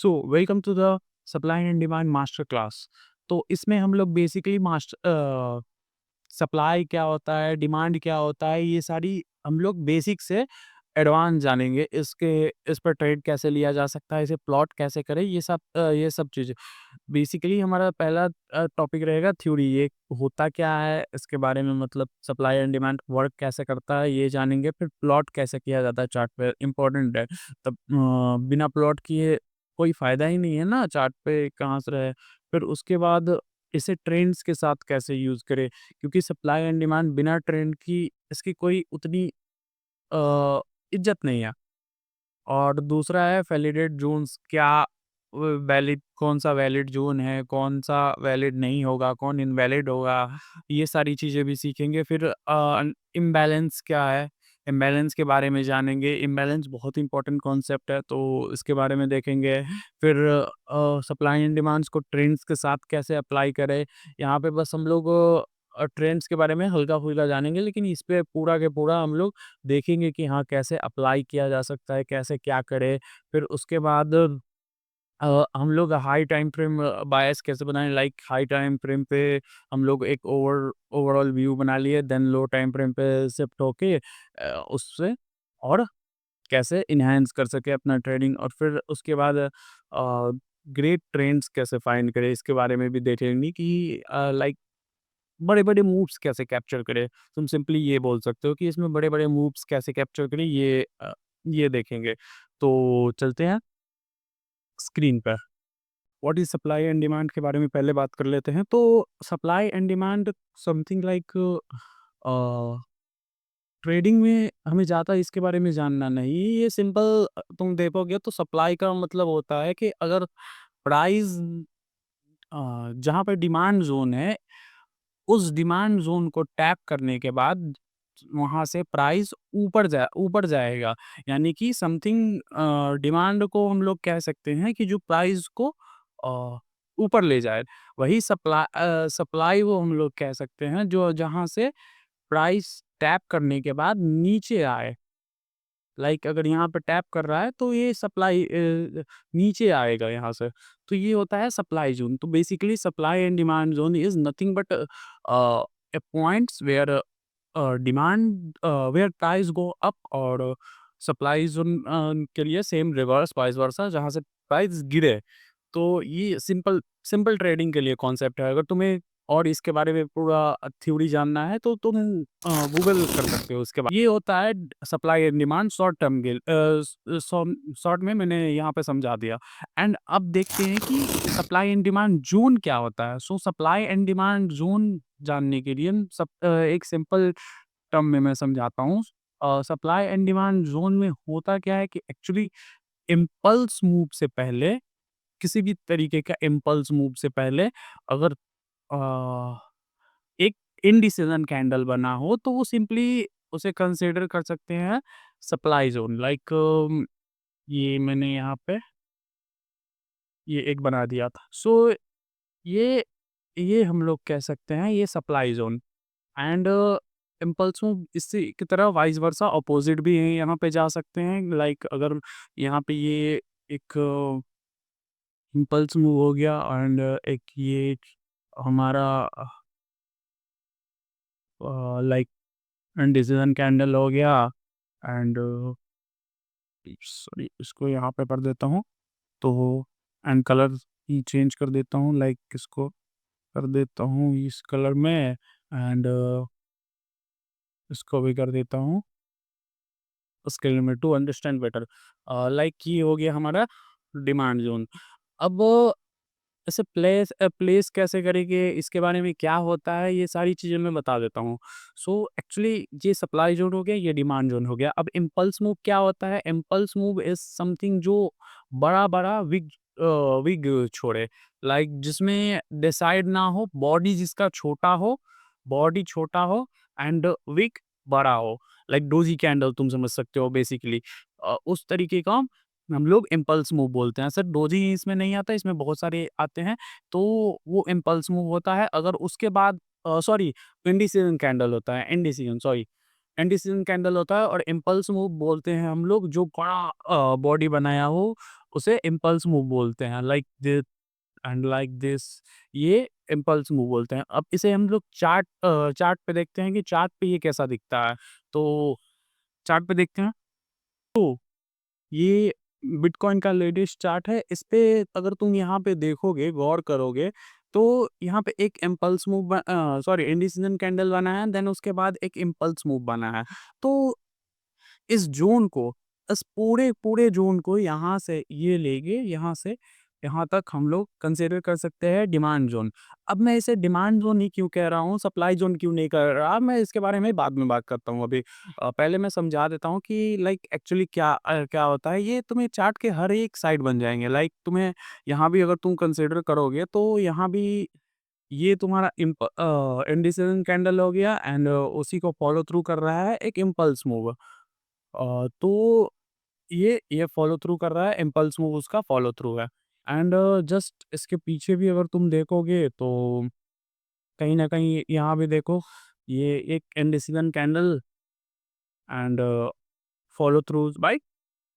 So welcome to the supply and demand master class. तो इसमें हम लोग बेसिकली सप्लाई क्या होता है, डिमांड क्या होता है, ये सारी हम लोग बेसिक से एडवांस जानेंगे। इस पर ट्रेड कैसे लिया जा सकता है, इसे प्लॉट कैसे करें, ये सब चीज़ें। बेसिकली हमारा पहला टॉपिक रहेगा थ्योरी, ये होता क्या है इसके बारे में, मतलब सप्लाई एंड डिमांड वर्क कैसे करता है ये जानेंगे। फिर प्लॉट कैसे किया जाता है चार्ट पे, इम्पोर्टेंट है। तब बिना प्लॉट किए कोई फ़ायदा ही नहीं है ना, चार्ट पे कहाँ से रहे। फिर उसके बाद इसे ट्रेंड्स के साथ कैसे यूज़ करें, क्योंकि सप्लाई एंड डिमांड बिना ट्रेंड की इसकी कोई उतनी अ, इज़्ज़त नहीं है। और दूसरा है वैलिडेट ज़ोन्स, क्या वैलिड, कौन-सा वैलिड ज़ोन है, कौन-सा वैलिड नहीं होगा, कौन इनवैलिड होगा, ये सारी चीज़ें भी सीखेंगे। फिर इम्बैलेंस क्या है, इम्बैलेंस के बारे में जानेंगे। इम्बैलेंस बहुत इंपॉर्टेंट कॉन्सेप्ट है, तो इसके बारे में देखेंगे। फिर सप्लाई एंड डिमांड्स को ट्रेंड्स के साथ कैसे अप्लाई करें, यहाँ पे बस हम लोग ट्रेंड्स के बारे में हल्का-फुल्का जानेंगे, लेकिन इस पे पूरा के पूरा हम लोग देखेंगे कि हाँ, कैसे अप्लाई किया जा सकता है, कैसे क्या करें। फिर उसके बाद हम लोग हाई टाइम फ्रेम बायस कैसे बनाएँ, लाइक हाई टाइम फ्रेम पे हम लोग एक ओवरऑल व्यू बना लिए, देन लो टाइम फ्रेम पे शिफ्ट होके उससे और कैसे एनहांस कर सकें अपना ट्रेडिंग। और फिर उसके बाद ग्रेट ट्रेंड्स कैसे फाइंड करें, इसके बारे में भी देखेंगे कि लाइक बड़े-बड़े मूव्स कैसे कैप्चर करें। तुम सिंपली ये बोल सकते हो कि इसमें बड़े-बड़े मूव्स कैसे कैप्चर करें, ये देखेंगे। तो चलते हैं स्क्रीन पे। What is supply and demand के बारे में पहले बात कर लेते हैं। तो supply and demand something like a, trading में हमें ज़्यादा इसके बारे में जानना नहीं। ये सिंपल तुम देखोगे तो सप्लाई का मतलब होता है कि अगर प्राइस जहाँ पे डिमांड ज़ोन है, उस डिमांड ज़ोन को टैप करने के बाद वहाँ से प्राइस ऊपर जाएगा। यानी कि समथिंग डिमांड को हम लोग कह सकते हैं कि जो प्राइस को ऊपर ले जाए। वही सप्लाई वो हम लोग कह सकते हैं जो जहाँ से प्राइस टैप करने के बाद नीचे आए। लाइक अगर यहाँ पे टैप कर रहा है तो ये नीचे आएगा यहाँ से। तो ये होता है सप्लाई ज़ोन। तो basically supply and demand zone is nothing but a points where where price go up, और सप्लाई ज़ोन के लिए सेम रिवर्स वाइस वर्सा, जहाँ से प्राइस गिरे। तो ये सिंपल सिंपल ट्रेडिंग के लिए कॉन्सेप्ट है। अगर तुम्हें और इसके बारे में पूरा थ्योरी जानना है तो तुम गूगल कर सकते हो उसके बाद। ये होता है supply and demand short term के शॉर्ट में मैंने यहाँ पे समझा दिया। एंड अब देखते हैं कि सप्लाई एंड डिमांड ज़ोन क्या होता है। सो सप्लाई एंड डिमांड ज़ोन जानने के लिए एक सिंपल टर्म में मैं समझाता हूँ। सप्लाई एंड डिमांड ज़ोन में होता क्या है कि एक्चुअली इम्पल्स मूव से पहले, किसी भी तरीके का इम्पल्स मूव से पहले अगर अ, एक इनडिसीजन कैंडल बना हो तो वो सिंपली उसे कंसीडर कर सकते हैं सप्लाई ज़ोन। लाइक ये मैंने यहाँ पे ये एक बना दिया था। सो ये ये हम लोग कह सकते हैं ये supply zone. And impulse move इससे की तरह वाइस वर्सा अपोज़िट भी है, यहाँ पे जा सकते हैं। लाइक अगर यहाँ पे ये एक इम्पल्स मूव हो गया एंड एक ये हमारा लाइक डिसीजन कैंडल हो गया। एंड सॉरी, इसको यहाँ पे कर देता हूँ। तो एंड कलर ही चेंज कर देता हूँ, लाइक इसको कर देता हूँ इस कलर में। एंड इसको भी कर देता हूँ उस कलर में टू अंडरस्टैंड बेटर। लाइक ये हो गया हमारा डिमांड जोन। अब ऐसे प्लेस कैसे करेंगे, इसके बारे में क्या होता है, ये सारी चीज़ें मैं बता देता हूँ। सो एक्चुअली ये सप्लाई ज़ोन हो गया, ये डिमांड ज़ोन हो गया। अब इम्पल्स मूव क्या होता है? इम्पल्स मूव इज़ समथिंग जो बड़ा-बड़ा विग छोड़े। लाइक जिसमें डिसाइड ना हो, बॉडी छोटा हो एंड विग बड़ा हो। लाइक डोजी कैंडल तुम समझ सकते हो बेसिकली। उस तरीके का हम लोग इम्पल्स मूव बोलते हैं। सर डोजी ही इसमें नहीं आता, इसमें बहुत सारे आते हैं। तो वो इम्पल्स मूव होता है। अगर उसके बाद सॉरी, इंडिसीजन कैंडल होता है, इंडिसीजन सॉरी, इंडिसीजन कैंडल होता है और इम्पल्स मूव बोलते हैं हम लोग जो बड़ा बॉडी बनाया हो, उसे इम्पल्स मूव बोलते हैं, like this and like this, ये इम्पल्स मूव बोलते हैं। अब इसे हम लोग चार्ट पे देखते हैं कि चार्ट पे ये कैसा दिखता है। तो चार्ट पे देखते हैं, तो ये बिटकॉइन का लेटेस्ट चार्ट है। इस पे अगर तुम यहाँ पे देखोगे, गौर करोगे, तो यहाँ पे एक impulse move sorry indecision candle बना है, देन उसके बाद एक इम्पल्स मूव बना है। तो इस ज़ोन को, इस पूरे ज़ोन को यहाँ से ये लेके यहाँ से यहाँ तक हम लोग कंसीडर कर सकते हैं डिमांड ज़ोन। अब मैं इसे डिमांड ज़ोन ही क्यों कह रहा हूँ, सप्लाई ज़ोन क्यों नहीं कर रहा, मैं इसके बारे में बाद में बात करता हूँ अभी। पहले मैं समझा देता हूँ कि लाइक एक्चुअली क्या होता है, ये तुम्हें चार्ट के हर एक साइड बन जाएँगे। लाइक तुम्हें यहाँ भी अगर तुम कंसीडर करोगे तो यहाँ भी ये तुम्हारा इंडिसीजन कैंडल हो गया एंड उसी को फॉलो थ्रू कर रहा है एक इम्पल्स मूव। तो ये फॉलो थ्रू कर रहा है, इम्पल्स मूव उसका फॉलो थ्रू है। एंड जस्ट इसके पीछे भी अगर तुम देखोगे तो कहीं न कहीं यहाँ भी देखो, ये एक indecision candle and follow throughs by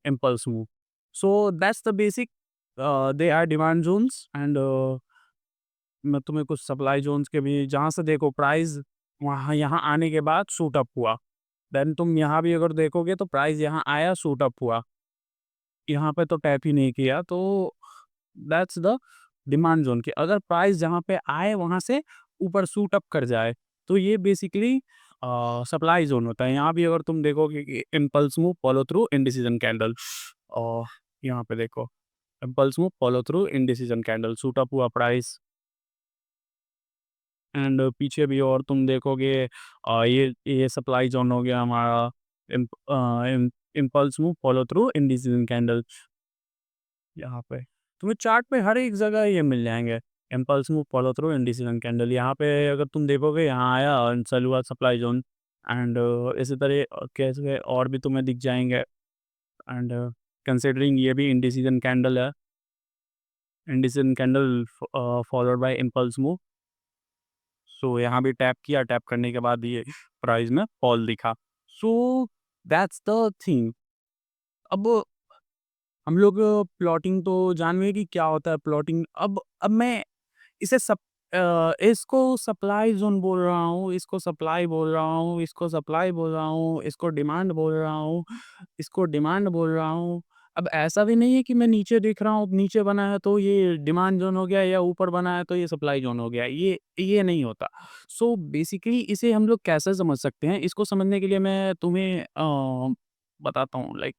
impulse move. So that's the basic, they are demand zones and मैं तुम्हें कुछ सप्लाई ज़ोन्स के भी, जहाँ से देखो प्राइस वहाँ यहाँ आने के बाद शूट अप हुआ। देन तुम यहाँ भी अगर देखोगे तो प्राइस यहाँ आया, शूट अप हुआ। यहाँ पे तो टैप ही नहीं किया, तो दैट्स द डिमांड ज़ोन कि अगर प्राइस जहाँ पे आए वहाँ से ऊपर शूट अप कर जाए, तो ये बेसिकली सप्लाई ज़ोन होता है। यहाँ भी अगर तुम देखोगे कि impulse move follow through indecision candle, और यहाँ पे देखो impulse move follow through indecision candle, shoot up हुआ प्राइस एंड पीछे भी और तुम देखोगे ये सप्लाई ज़ोन हो गया हमारा, impulse move follow through indecision candle. यहाँ पे तुम्हें चार्ट पे हर एक जगह ये मिल जाएँगे। Impulse move follow through indecision candle, यहाँ पे अगर तुम देखोगे यहाँ आया और सेल हुआ सप्लाई ज़ोन एंड इसी तरह कैसे और भी तुम्हें दिख जाएँगे एंड कंसीडरिंग ये भी इंडिसीजन कैंडल है। Indecision candle followed by impulse move. So यहाँ भी टैप किया, टैप करने के बाद ये प्राइस में फॉल दिखा। सो दैट्स द थिंग। अब हम लोग प्लॉटिंग तो जान गए कि क्या होता है प्लॉटिंग। अब मैं इसे इसको सप्लाई ज़ोन बोल रहा हूँ, इसको सप्लाई बोल रहा हूँ, इसको सप्लाई बोल रहा हूँ, इसको डिमांड बोल रहा हूँ, इसको डिमांड बोल रहा हूँ। अब ऐसा भी नहीं है कि मैं नीचे देख रहा हूँ, नीचे बना है तो ये डिमांड ज़ोन हो गया या ऊपर बना है तो ये सप्लाई ज़ोन हो गया, ये नहीं होता। सो बेसिकली इसे हम लोग कैसे समझ सकते हैं, इसको समझने के लिए मैं तुम्हें बताता हूँ। लाइक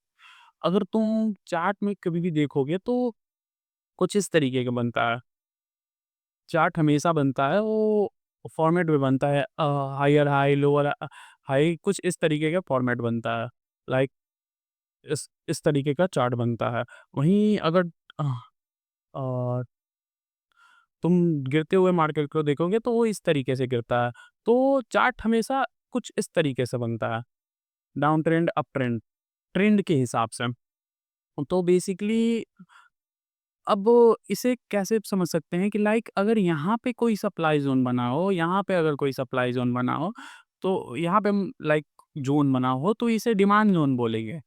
अगर तुम चार्ट में कभी भी देखोगे तो कुछ इस तरीके का बनता है। चार्ट हमेशा बनता है, वो फॉर्मेट में बनता है, हायर हाई, लोअर हाई, कुछ इस तरीके का फॉर्मेट बनता है। लाइक इस तरीके का चार्ट बनता है। वहीं अगर अ अ, तुम गिरते हुए मार्केट को देखोगे तो वो इस तरीके से गिरता है। तो चार्ट हमेशा कुछ इस तरीके से बनता है, down trend, up trend, trend के हिसाब से। तो बेसिकली अब इसे कैसे समझ सकते हैं कि लाइक अगर यहाँ पे कोई सप्लाई ज़ोन बना हो, यहाँ पे अगर कोई सप्लाई ज़ोन बना हो, तो यहाँ पे लाइक ज़ोन बना हो तो इसे डिमांड ज़ोन बोलेंगे।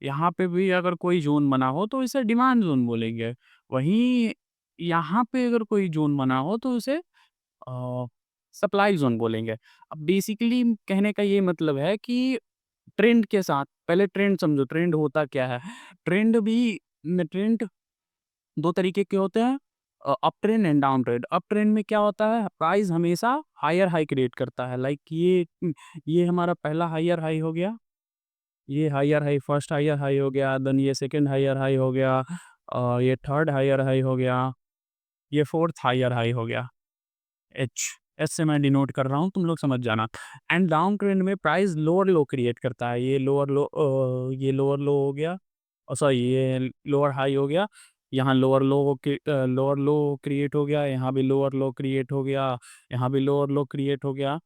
यहाँ पे भी अगर कोई ज़ोन बना हो तो इसे डिमांड ज़ोन बोलेंगे। वहीं यहाँ पे अगर कोई ज़ोन बना हो तो उसे सप्लाई ज़ोन बोलेंगे। अब बेसिकली कहने का ये मतलब है कि ट्रेंड के साथ पहले ट्रेंड समझो, ट्रेंड होता क्या है? ट्रेंड 2 तरीके के होते हैं, up trend and down trend. Up trend में क्या होता है, प्राइस हमेशा हायर हाई क्रिएट करता है। लाइक ये हमारा पहला हायर हाई हो गया, ये higher high, first higher high हो गया, देन ये सेकंड हायर हाई हो गया, ये थर्ड हायर हाई हो गया, ये फोर्थ हायर हाई हो गया। एच एच से मैं डिनोट कर रहा हूँ, तुम लोग समझ जाना। एंड डाउन ट्रेंड में प्राइस लोअर लो क्रिएट करता है, ये लोअर लो हो गया, सॉरी ये लोअर हाई हो गया, यहाँ लोअर लो क्रिएट हो गया, यहाँ भी लोअर लो क्रिएट हो गया, यहाँ भी लोअर लो क्रिएट हो गया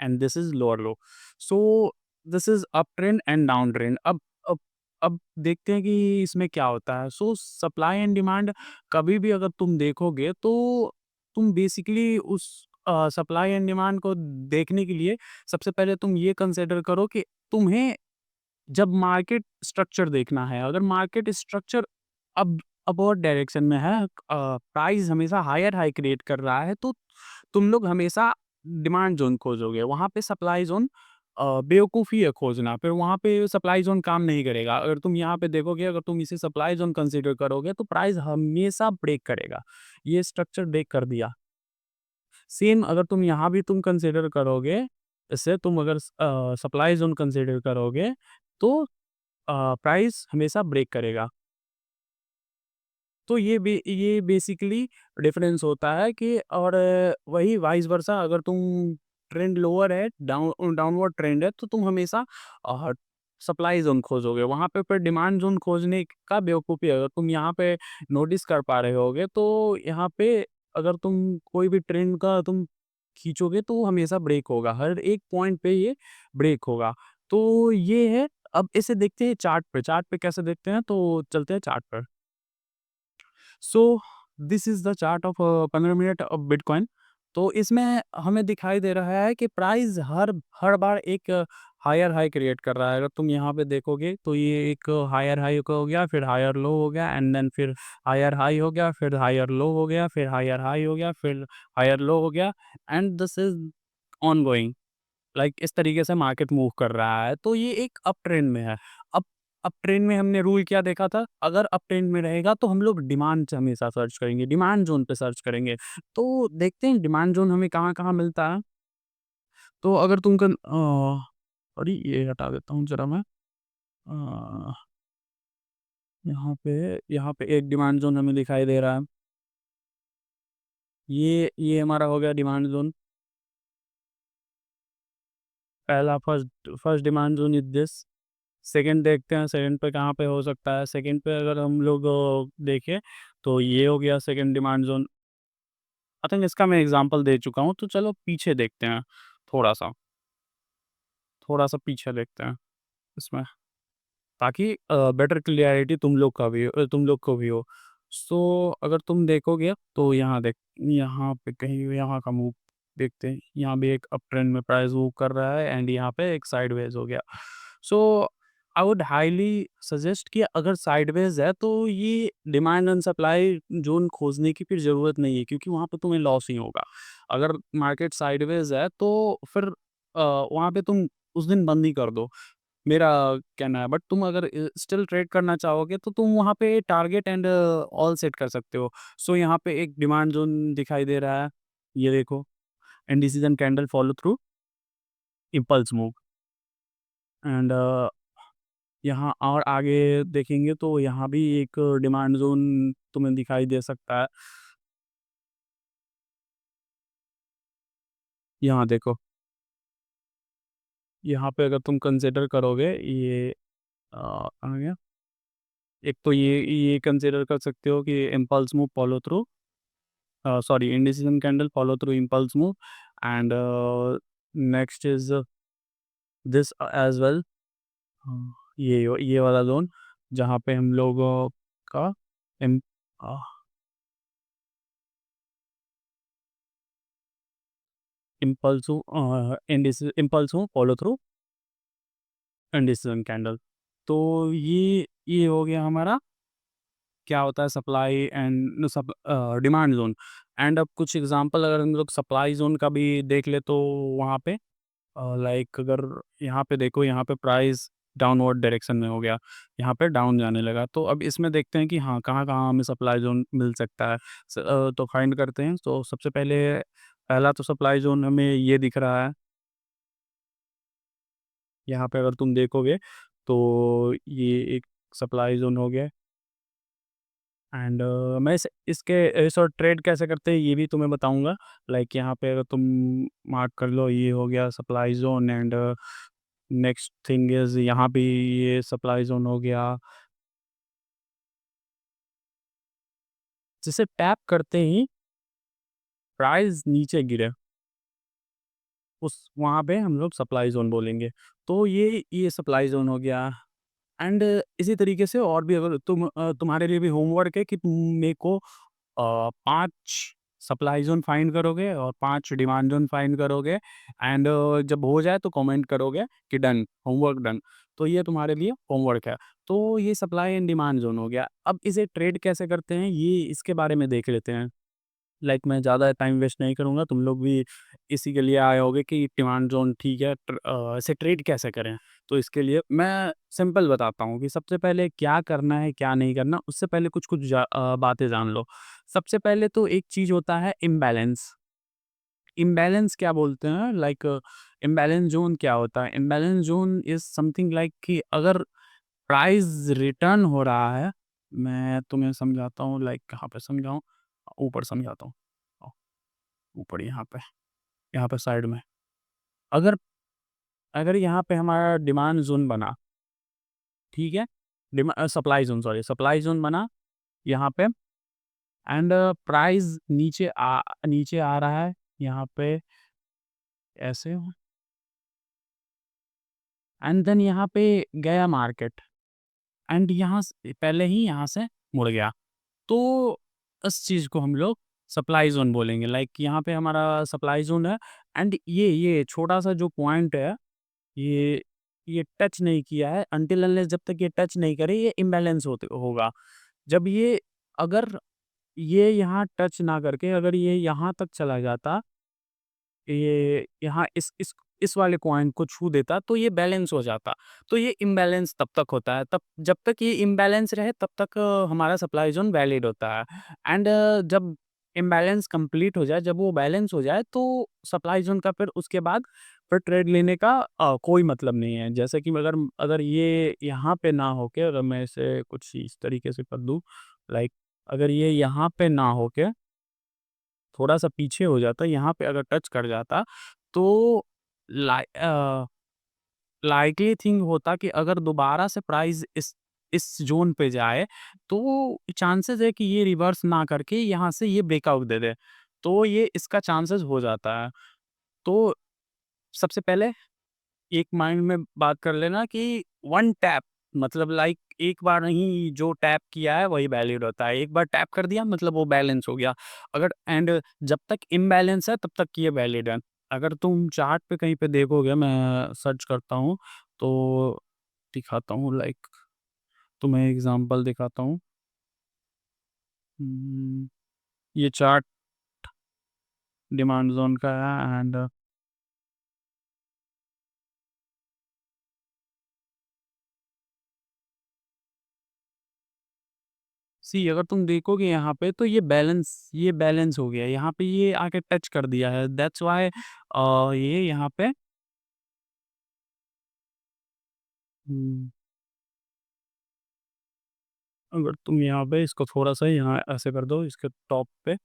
and this is lower low. So this is up trend and down trend. अब देखते हैं कि इसमें क्या होता है। सो सप्लाई एंड डिमांड कभी भी अगर तुम देखोगे तो तुम बेसिकली उस सप्लाई एंड डिमांड को देखने के लिए सबसे पहले तुम ये कंसिडर करो कि तुम्हें जब मार्केट स्ट्रक्चर देखना है, अगर मार्केट स्ट्रक्चर अब अपवर्ड डायरेक्शन में है, प्राइस हमेशा हायर हाई क्रिएट कर रहा है, तो तुम लोग हमेशा डिमांड ज़ोन खोजोगे। वहाँ पे सप्लाई ज़ोन बेवकूफ़ी है खोजना, फिर वहाँ पे सप्लाई ज़ोन काम नहीं करेगा। अगर तुम यहाँ पे देखोगे, अगर तुम इसे सप्लाई ज़ोन कंसीडर करोगे, तो प्राइस हमेशा ब्रेक करेगा। ये स्ट्रक्चर ब्रेक कर दिया। सेम अगर तुम यहाँ भी तुम कंसीडर करोगे, इससे तुम अगर सप्लाई ज़ोन कंसीडर करोगे, तो प्राइस हमेशा ब्रेक करेगा। तो ये बेसिकली डिफरेंस होता है कि और वही वाइस वर्सा अगर तुम ट्रेंड लोअर है, डाउनवर्ड ट्रेंड है, तो तुम हमेशा अ, सप्लाई ज़ोन खोजोगे। वहाँ पे फिर डिमांड ज़ोन खोजने का बेवकूफ़ी है। अगर तुम यहाँ पे नोटिस कर पा रहे होगे, तो यहाँ पे अगर तुम कोई भी ट्रेंड का तुम खींचोगे, तो वो हमेशा ब्रेक होगा। हर एक पॉइंट पे ये ब्रेक होगा। तो ये है। अब इसे देखते हैं चार्ट पे कैसे देखते हैं, तो चलते हैं चार्ट पर। So this is the chart of 15 minute of bitcoin. तो इसमें हमें दिखाई दे रहा है कि प्राइस हर हर बार एक हायर हाई क्रिएट कर रहा है। अगर तुम यहाँ पे देखोगे, तो ये एक हायर हाई का हो गया, फिर हायर लो हो गया, एंड देन फिर हायर हाई हो गया, फिर हायर लो हो गया, फिर हायर हाई हो गया, फिर हायर लो हो गया, and this is ongoing. Like इस तरीके से मार्केट मूव कर रहा है, तो ये एक अप ट्रेंड में है। अप अप ट्रेंड में हमने रूल क्या देखा था, अगर अप ट्रेंड में रहेगा तो हम लोग डिमांड से हमेशा सर्च करेंगे, डिमांड ज़ोन पे सर्च करेंगे। तो देखते हैं डिमांड ज़ोन हमें कहाँ-कहाँ मिलता है। तो अगर सॉरी, ये हटा देता हूँ ज़रा मैं। अ, यहाँ पे एक डिमांड ज़ोन हमें दिखाई दे रहा है। ये हमारा हो गया डिमांड ज़ोन। पहला first first demand zone is this. Second देखते हैं, सेकंड पे कहाँ पे हो सकता है। सेकंड पे अगर हम लोग देखें, तो ये हो गया second demand zone. I think इसका मैं एग्ज़ाम्पल दे चुका हूँ, तो चलो पीछे देखते हैं थोड़ा-सा, थोड़ा-सा पीछे देखते हैं इसमें, ताकि बेटर क्लैरिटी तुम लोग को भी हो। सो अगर तुम देखोगे, तो यहाँ पे कहीं यहाँ का मूव देखते हैं। यहाँ भी एक अप ट्रेंड में प्राइस मूव कर रहा है, एंड यहाँ पे एक साइडवेज़ हो गया। सो आई वुड हाइली सजेस्ट कि अगर साइडवेज़ है, तो ये डिमांड एंड सप्लाई ज़ोन खोजने की फिर ज़रूरत नहीं है, क्योंकि वहाँ पे तुम्हें लॉस ही होगा। अगर मार्केट साइडवेज़ है, तो फिर वहाँ पे तुम उस दिन बंद ही कर दो। मेरा कहना है, बट तुम अगर स्टिल ट्रेड करना चाहोगे, तो तुम वहाँ पे टारगेट एंड ऑल सेट कर सकते हो। सो यहाँ पे एक डिमांड ज़ोन दिखाई दे रहा है, ये देखो, indecision candle follow through, impulse move, and यहाँ और आगे देखेंगे, तो यहाँ भी एक डिमांड ज़ोन तुम्हें दिखाई दे सकता है। यहाँ देखो, यहाँ पे अगर तुम कंसिडर करोगे, ये आ गया। एक तो ये कंसिडर कर सकते हो कि impulse move follow through, sorry, indecision candle follow through impulse move, and next is this as well। ये वाला जोन, जहाँ पे हम लोगों का impulse follow through indecision candle. तो ये हो गया हमारा, क्या होता है, supply and demand zone. And अब कुछ एग्जांपल अगर हम लोग सप्लाई जोन का भी देख ले, तो वहाँ पे लाइक अगर यहाँ पे देखो, यहाँ पे प्राइस डाउनवर्ड डायरेक्शन में हो गया, यहाँ पे डाउन जाने लगा। तो अब इसमें देखते हैं कि हाँ, कहाँ-कहाँ हमें सप्लाई ज़ोन मिल सकता है। तो फाइंड करते हैं। तो सबसे पहले पहला तो सप्लाई ज़ोन हमें ये दिख रहा है। यहाँ पे अगर तुम देखोगे, तो ये एक सप्लाई ज़ोन हो गया, एंड मैं इस और ट्रेड कैसे करते हैं, ये भी तुम्हें बताऊँगा। लाइक यहाँ पे अगर तुम मार्क कर लो, ये हो गया supply zone, and next thing is यहाँ भी ये सप्लाई ज़ोन हो गया। जिसे टैप करते ही प्राइस नीचे गिरे, उस वहाँ पे हम लोग सप्लाई ज़ोन बोलेंगे। तो ये सप्लाई ज़ोन हो गया, एंड इसी तरीके से और भी, अगर तुम्हारे लिए भी होमवर्क है कि तुम मेरे को 5 सप्लाई ज़ोन फाइंड करोगे और 5 डिमांड ज़ोन फाइंड करोगे एंड जब हो जाए तो कमेंट करोगे कि डन, होमवर्क डन। तो ये तुम्हारे लिए होमवर्क है। तो ये सप्लाई एंड डिमांड ज़ोन हो गया। अब इसे ट्रेड कैसे करते हैं, ये इसके बारे में देख लेते हैं। लाइक मैं ज़्यादा टाइम वेस्ट नहीं करूँगा, तुम लोग भी इसी के लिए आए होगे कि डिमांड ज़ोन ठीक है, इसे ट्रेड कैसे करें? तो इसके लिए मैं सिंपल बताता हूँ कि सबसे पहले क्या करना है, क्या नहीं करना, उससे पहले कुछ-कुछ बातें जान लो। सबसे पहले तो एक चीज़ होता है इम्बैलेंस। इम्बैलेंस क्या बोलते हैं, लाइक इम्बैलेंस ज़ोन क्या होता है? Imbalance zone is something like कि अगर प्राइस रिटर्न हो रहा है, मैं तुम्हें समझाता हूँ, लाइक कहाँ पे समझाऊँ? ऊपर समझाता हूँ। ऊपर यहाँ पे साइड में। अगर अगर यहाँ पे हमारा डिमांड ज़ोन बना, ठीक है? Supply zone, sorry, supply zone बना यहाँ पे एंड प्राइस नीचे आ रहा है यहाँ पे ऐसे, एंड देन यहाँ पे गया मार्केट एंड यहाँ से पहले ही यहाँ से मुड़ गया। तो इस चीज़ को हम लोग सप्लाई ज़ोन बोलेंगे। लाइक यहाँ पे हमारा सप्लाई ज़ोन है एंड ये छोटा-सा जो पॉइंट है, ये ये टच नहीं किया है, अनटिल अनलेस जब तक ये टच नहीं करे ये इम्बैलेंस होगा। जब ये अगर ये यहाँ टच ना करके अगर ये यहाँ तक चला जाता, ये यहाँ इस वाले पॉइंट को छू देता तो ये बैलेंस हो जाता। तो ये इम्बैलेंस तब तक होता है, तब जब तक ये इम्बैलेंस रहे तब तक हमारा सप्लाई ज़ोन वैलिड होता है एंड जब इम्बैलेंस कंप्लीट हो जाए, जब वो बैलेंस हो जाए तो सप्लाई ज़ोन का फिर उसके बाद फिर ट्रेड लेने का कोई मतलब नहीं है। जैसे कि अगर अगर ये यहाँ पे ना होके अगर मैं इसे कुछ इस तरीके से कर दूँ, लाइक अगर ये यहाँ पे ना होके थोड़ा-सा पीछे हो जाता, यहाँ पे अगर टच कर जाता, तो लाइकली थिंग होता कि अगर दोबारा से प्राइस इस ज़ोन पे जाए, तो चांसेस है कि ये रिवर्स ना करके यहाँ से ये ब्रेकआउट दे दे। तो ये इसका चांसेस हो जाता है। तो सबसे पहले एक माइंड में बात कर लेना कि वन टैप मतलब लाइक एक बार नहीं जो टैप किया है वही वैलिड होता है। एक बार टैप कर दिया मतलब वो बैलेंस हो गया। अगर एंड जब तक इम्बैलेंस है तब तक ये वैलिड है। अगर तुम चार्ट पे कहीं पे देखोगे, मैं सर्च करता हूँ तो दिखाता हूँ, लाइक तुम्हें एग्ज़ाम्पल दिखाता हूँ। ये चार्ट डिमांड ज़ोन का है एंड सी अगर तुम देखोगे यहाँ पे तो ये बैलेंस हो गया है। यहाँ पे ये आके टच कर दिया है, दैट्स व्हाई ये यहाँ पे हुँ, अगर तुम यहाँ पे इसको थोड़ा-सा यहाँ ऐसे कर दो इसके टॉप पे,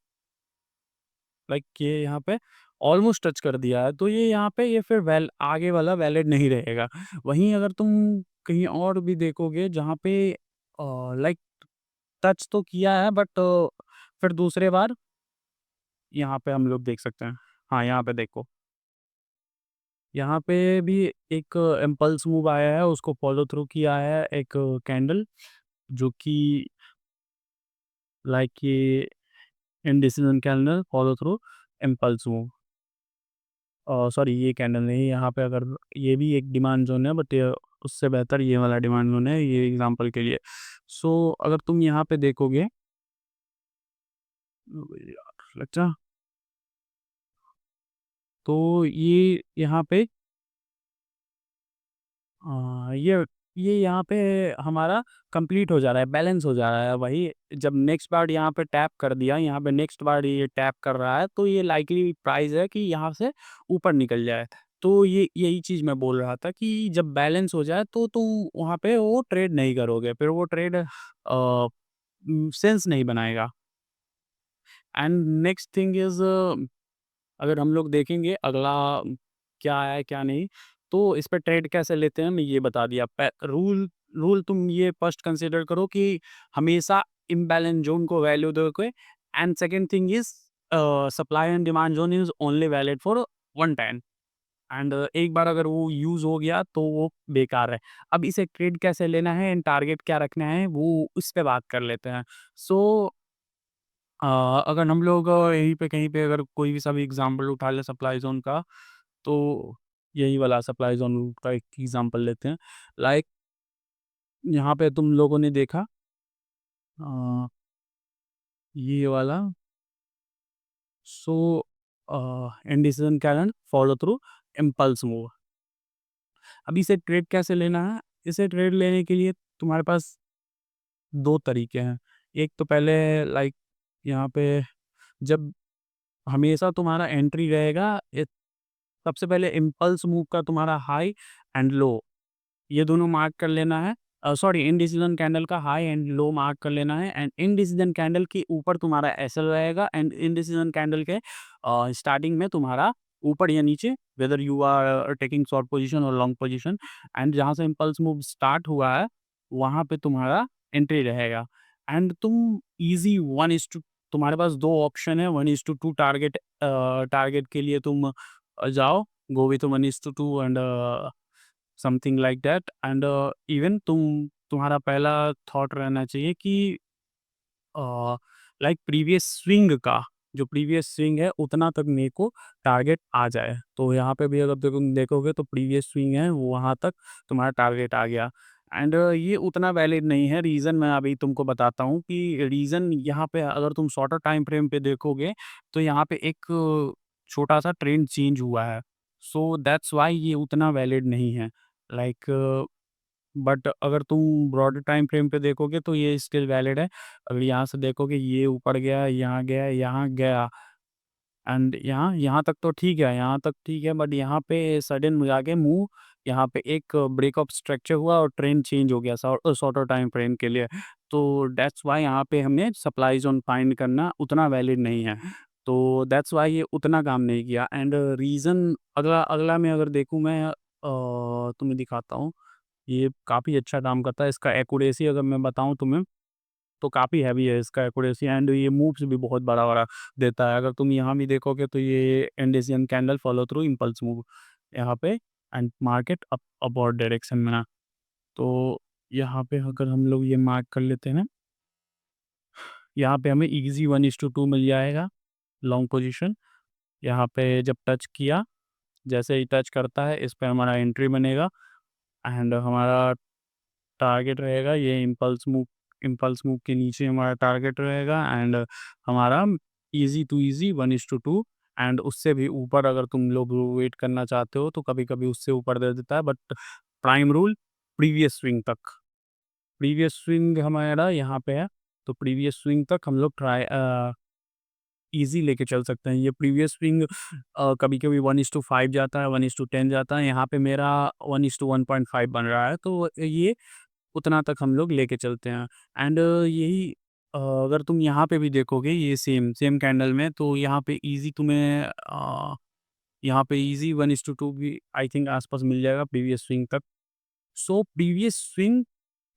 लाइक ये यहाँ पे ऑलमोस्ट टच कर दिया है, तो ये यहाँ पे ये फिर आगे वाला वैलिड नहीं रहेगा। वहीं अगर तुम कहीं और भी देखोगे जहाँ पे लाइक टच तो किया है बट फिर दूसरे बार यहाँ पे हम लोग देख सकते हैं। हाँ, यहाँ पे देखो। यहाँ पे भी एक इम्पल्स मूव आया है, उसको फ़ॉलो थ्रू किया है एक कैंडल, जो कि लाइक ये indecision candle follow through impulse move. Sorry, ये कैंडल नहीं, यहाँ पे अगर ये भी एक डिमांड ज़ोन है बट उससे बेहतर ये वाला डिमांड ज़ोन है, ये एग्ज़ाम्पल के लिए। सो अगर तुम यहाँ पे देखोगे यार लग जा, तो ये यहाँ पे ये यहाँ पे हमारा कंप्लीट हो जा रहा है, बैलेंस हो जा रहा है। वही जब नेक्स्ट बार यहाँ पे टैप कर दिया, यहाँ पे नेक्स्ट बार ये टैप कर रहा है, तो ये लाइकली प्राइस है कि यहाँ से ऊपर निकल जाए। तो ये यही चीज़ मैं बोल रहा था कि जब बैलेंस हो जाए तो तुम वहाँ पे वो ट्रेड नहीं करोगे, फिर वो ट्रेड सेंस नहीं बनाएगा। एंड नेक्स्ट थिंग इज़ अगर हम लोग देखेंगे अगला क्या है क्या नहीं, तो इस पे ट्रेड कैसे लेते हैं मैं ये बता दिया। रूल रूल तुम ये फर्स्ट कंसीडर करो कि हमेशा इम्बैलेंस जोन को वैल्यू दोगे and second thing is supply and demand zone is only valid for one time and एक बार अगर वो यूज हो गया तो वो बेकार है। अब इसे ट्रेड कैसे लेना है एंड टारगेट क्या रखना है वो उस पे बात कर लेते हैं। सो अ, अगर हम लोग यहीं पे कहीं पे अगर कोई भी सा भी एग्ज़ाम्पल उठा लें सप्लाई ज़ोन का, तो यही वाला सप्लाई ज़ोन का एक एग्ज़ाम्पल लेते हैं। लाइक यहाँ पे तुम लोगों ने देखा अ, ये वाला so indecision candle follow through impulse move. अब इसे ट्रेड कैसे लेना है? इसे ट्रेड लेने के लिए तुम्हारे पास 2 तरीके हैं। एक तो पहले लाइक यहाँ पे जब हमेशा तुम्हारा एंट्री रहेगा सबसे पहले इम्पल्स मूव का तुम्हारा हाई एंड लो ये दोनों मार्क कर लेना है। सॉरी इनडिसीजन कैंडल का हाई एंड लो मार्क कर लेना है एंड इनडिसीजन कैंडल के ऊपर तुम्हारा एसएल रहेगा एंड इनडिसीजन कैंडल के स्टार्टिंग में तुम्हारा ऊपर या नीचे whether you are taking short position और लॉन्ग पोजीशन एंड जहाँ से इम्पल्स मूव स्टार्ट हुआ है वहाँ पे तुम्हारा एंट्री रहेगा एंड तुम इजी वन इज टू तुम्हारे पास दो ऑप्शन है 1:2 टारगेट टारगेट के लिए तुम जाओ go with 1:2 and something like that and even तुम्हारा पहला थॉट रहना चाहिए कि लाइक प्रीवियस स्विंग का जो प्रीवियस स्विंग है उतना तक मेरे को टारगेट आ जाए तो यहाँ पे भी अगर तुम देखोगे तो प्रीवियस स्विंग है वहाँ तक तुम्हारा टारगेट आ गया एंड ये उतना वैलिड नहीं है रीज़न मैं अभी तुमको बताता हूँ कि रीज़न यहाँ पे अगर तुम शॉर्टर टाइम फ्रेम पे देखोगे तो यहाँ पे एक छोटा सा ट्रेंड चेंज हुआ है सो दैट्स वाई ये उतना वैलिड नहीं है लाइक बट अगर तुम ब्रॉडर टाइम फ्रेम पे देखोगे तो ये स्टिल वैलिड है। अगर यहाँ से देखोगे ये ऊपर गया, यहाँ गया एंड यहाँ यहाँ तक तो ठीक है, यहाँ तक ठीक है बट यहाँ पे सडन जाके मूव यहाँ पे एक ब्रेकअप स्ट्रक्चर हुआ और ट्रेंड चेंज हो गया शॉर्टर टाइम फ्रेम के लिए। तो दैट्स व्हाई यहाँ पे हमें सप्लाई ज़ोन फाइंड करना उतना वैलिड नहीं है। तो दैट्स व्हाई ये उतना काम नहीं किया एंड रीज़न अगला अगला मैं अगर देखूँ मैं तुम्हें दिखाता हूँ। ये काफ़ी अच्छा काम करता है, इसका एक्यूरेसी अगर मैं बताऊँ तुम्हें, तो काफ़ी हैवी है इसका एक्यूरेसी एंड ये मूव्स भी बहुत बड़ा-बड़ा देता है। अगर तुम यहाँ भी देखोगे तो ये indecision candle follow through impulse move यहाँ पे एंड मार्केट अपवर्ड डायरेक्शन में ना। तो यहाँ पे अगर हम लोग ये मार्क कर लेते हैं ना, यहाँ पे हमें ईज़ी 1:2 मिल जाएगा लॉन्ग पोजीशन। यहाँ पे जब टच किया, जैसे ही टच करता है, इस पे हमारा एंट्री बनेगा एंड हमारा टारगेट रहेगा ये इम्पल्स मूव के नीचे हमारा टारगेट रहेगा एंड हमारा ईज़ी टू ईज़ी 1:2 एंड उससे भी ऊपर अगर तुम लोग वेट करना चाहते हो तो कभी-कभी उससे ऊपर दे देता है but prime rule previous swing तक। प्रीवियस स्विंग हमारा यहाँ पे है, तो प्रीवियस स्विंग तक हम लोग ईज़ी लेके चल सकते हैं। ये प्रीवियस स्विंग कभी-कभी 1:5 जाता है, 1:10 जाता है, यहाँ पे मेरा 1:1.5 बन रहा है, तो ये उतना तक हम लोग लेके चलते हैं एंड यही अगर तुम यहाँ पे भी देखोगे ये सेम सेम कैंडल में तो यहाँ पे ईज़ी तुम्हें यहाँ पे ईज़ी 1:2 भी आई थिंक आस-पास मिल जाएगा प्रीवियस स्विंग तक। सो प्रीवियस स्विंग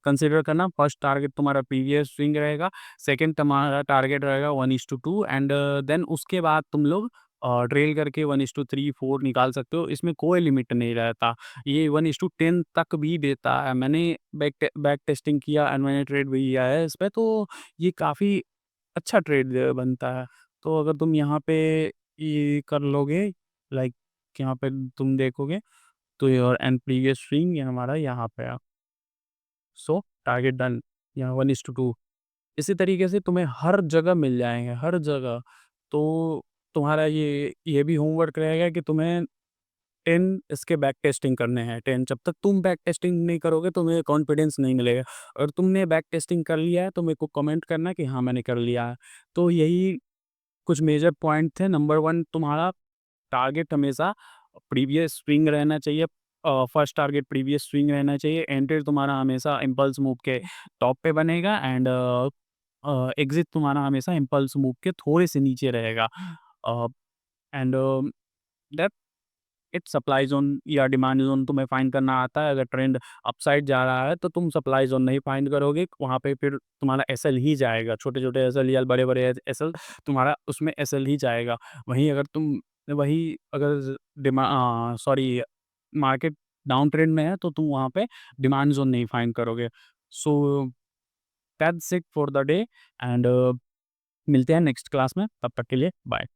कंसीडर करना फर्स्ट टारगेट तुम्हारा प्रीवियस स्विंग रहेगा, सेकंड तुम्हारा टारगेट रहेगा 1:2 एंड देन उसके बाद तुम लोग ट्रेल करके 1:3, 4 निकाल सकते हो, इसमें कोई लिमिट नहीं रहता। ये 1:10 तक भी देता है, मैंने बैक टेस्टिंग किया एंड मैंने ट्रेड भी किया है इस पे, तो ये काफ़ी अच्छा ट्रेड बनता है। तो अगर तुम यहाँ पे ये कर लोगे, लाइक यहाँ पे तुम देखोगे, तो योर एंड प्रीवियस स्विंग ये हमारा यहाँ पे है। सो टारगेट डन या 1:2 इसी तरीके से तुम्हें हर जगह मिल जाएँगे, हर जगह। तो तुम्हारा ये भी होमवर्क रहेगा कि तुम्हें 10 इसके बैक टेस्टिंग करने हैं, 10 जब तक तुम बैक टेस्टिंग नहीं करोगे तुम्हें कॉन्फिडेंस नहीं मिलेगा। अगर तुमने बैक टेस्टिंग कर लिया है तो मेरे को कमेंट करना कि हाँ, मैंने कर लिया है। तो यही कुछ मेजर पॉइंट थे। नंबर 1 तुम्हारा टारगेट हमेशा प्रीवियस स्विंग रहना चाहिए। फर्स्ट टारगेट प्रीवियस स्विंग रहना चाहिए। एंट्री तुम्हारा हमेशा इम्पल्स मूव के टॉप पे बनेगा एंड एग्ज़िट तुम्हारा हमेशा इम्पल्स मूव के थोड़े से नीचे रहेगा। And that it supply zone या डिमांड ज़ोन तुम्हें फाइंड करना आता है। अगर ट्रेंड अपसाइड जा रहा है तो तुम सप्लाई ज़ोन नहीं फाइंड करोगे, वहाँ पे फिर तुम्हारा एसएल ही जाएगा। छोटे-छोटे एसएल या बड़े-बड़े एसएल तुम्हारा उसमें एसएल ही जाएगा। वहीं अगर सॉरी मार्केट डाउन ट्रेंड में है तो तुम वहाँ पे डिमांड ज़ोन नहीं फाइंड करोगे। So that's it for the day and मिलते हैं नेक्स्ट क्लास में, तब तक के लिए बाय।